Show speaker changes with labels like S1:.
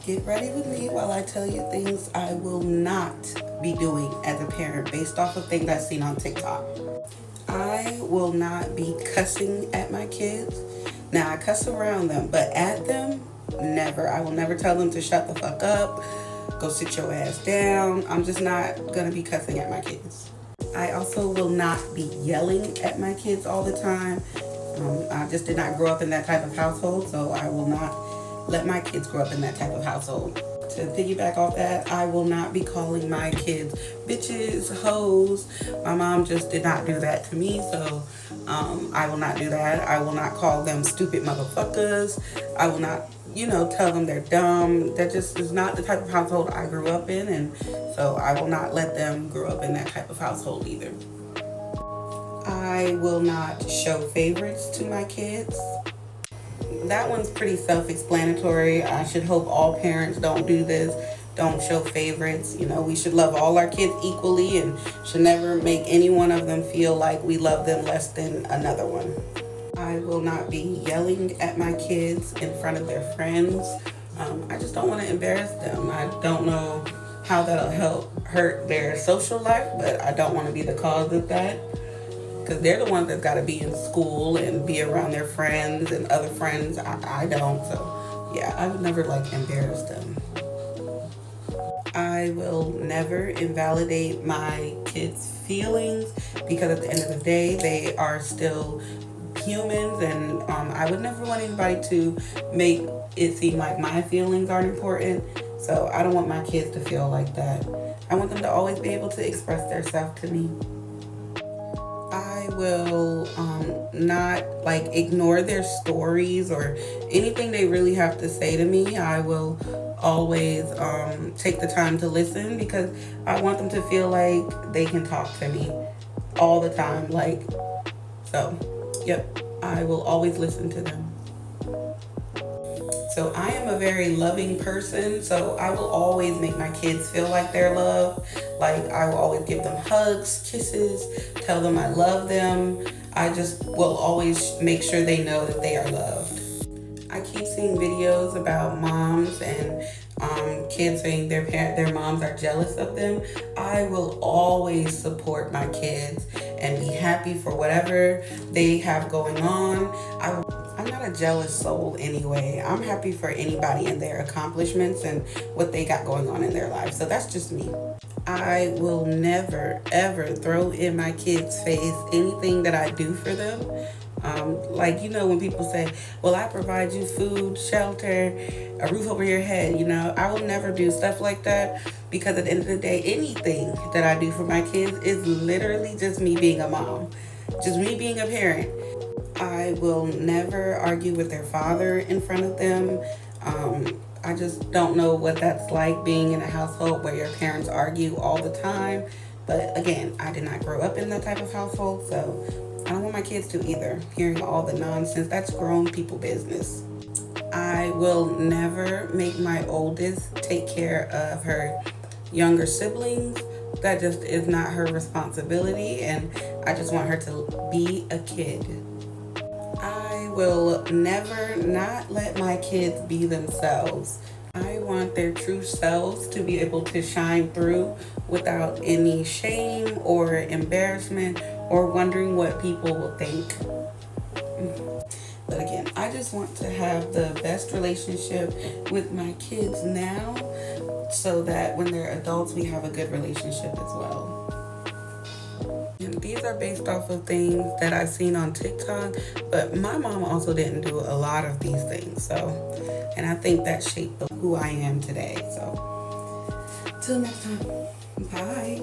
S1: Get ready with me while I tell you things I will not be doing as a parent based off of things I've seen on TikTok. I will not be cussing at my kids. Now, I cuss around them, but at them, never. I will never tell them to shut the fuck up, go sit your ass down. I'm just not going to be cussing at my kids. I also will not be yelling at my kids all the time. I just did not grow up in that type of household, so I will not let my kids grow up in that type of household. To piggyback off that, I will not be calling my kids bitches, hoes. My mom just did not do that to me, so I will not do that. I will not call them stupid motherfuckers. I will not, tell them they're dumb. That just is not the type of household I grew up in, and so I will not let them grow up in that type of household either. I will not show favorites to my kids. That one's pretty self-explanatory. I should hope all parents don't do this. Don't show favorites. We should love all our kids equally and should never make any one of them feel like we love them less than another one. I will not be yelling at my kids in front of their friends. I just don't want to embarrass them. I don't know how that'll help hurt their social life, but I don't want to be the cause of that. Because they're the ones that's got to be in school and be around their friends and other friends. I don't. So, yeah, I would never, embarrass them. I will never invalidate my kids' feelings because at the end of the day, they are still humans. And I would never want anybody to make it seem like my feelings aren't important. So I don't want my kids to feel like that. I want them to always be able to express themselves to me. I will not ignore their stories or anything they really have to say to me. I will always take the time to listen because I want them to feel like they can talk to me all the time. I will always listen to them. So I am a very loving person, so I will always make my kids feel like they're loved. I will always give them hugs, kisses, tell them I love them. I just will always make sure they know that they are loved. I keep seeing videos about moms and kids saying their moms are jealous of them. I will always support my kids and be happy for whatever they have going on. I'm not a jealous soul anyway. I'm happy for anybody and their accomplishments and what they got going on in their life. So that's just me. I will never, ever throw in my kids' face anything that I do for them. When people say, well, I provide you food, shelter, a roof over your head, I will never do stuff like that because at the end of the day, anything that I do for my kids is literally just me being a mom, just me being a parent. I will never argue with their father in front of them. I just don't know what that's like being in a household where your parents argue all the time. But again, I did not grow up in that type of household, so I don't want my kids to either, hearing all the nonsense. That's grown people business. I will never make my oldest take care of her younger siblings. That just is not her responsibility, and I just want her to be a kid. I will never not let my kids be themselves. I want their true selves to be able to shine through without any shame or embarrassment or wondering what people will think. But again, I just want to have the best relationship with my kids now so that when they're adults, we have a good relationship as well. And these are based off of things that I've seen on TikTok, but my mom also didn't do a lot of these things. And I think that shaped who I am today. So, till next time, bye.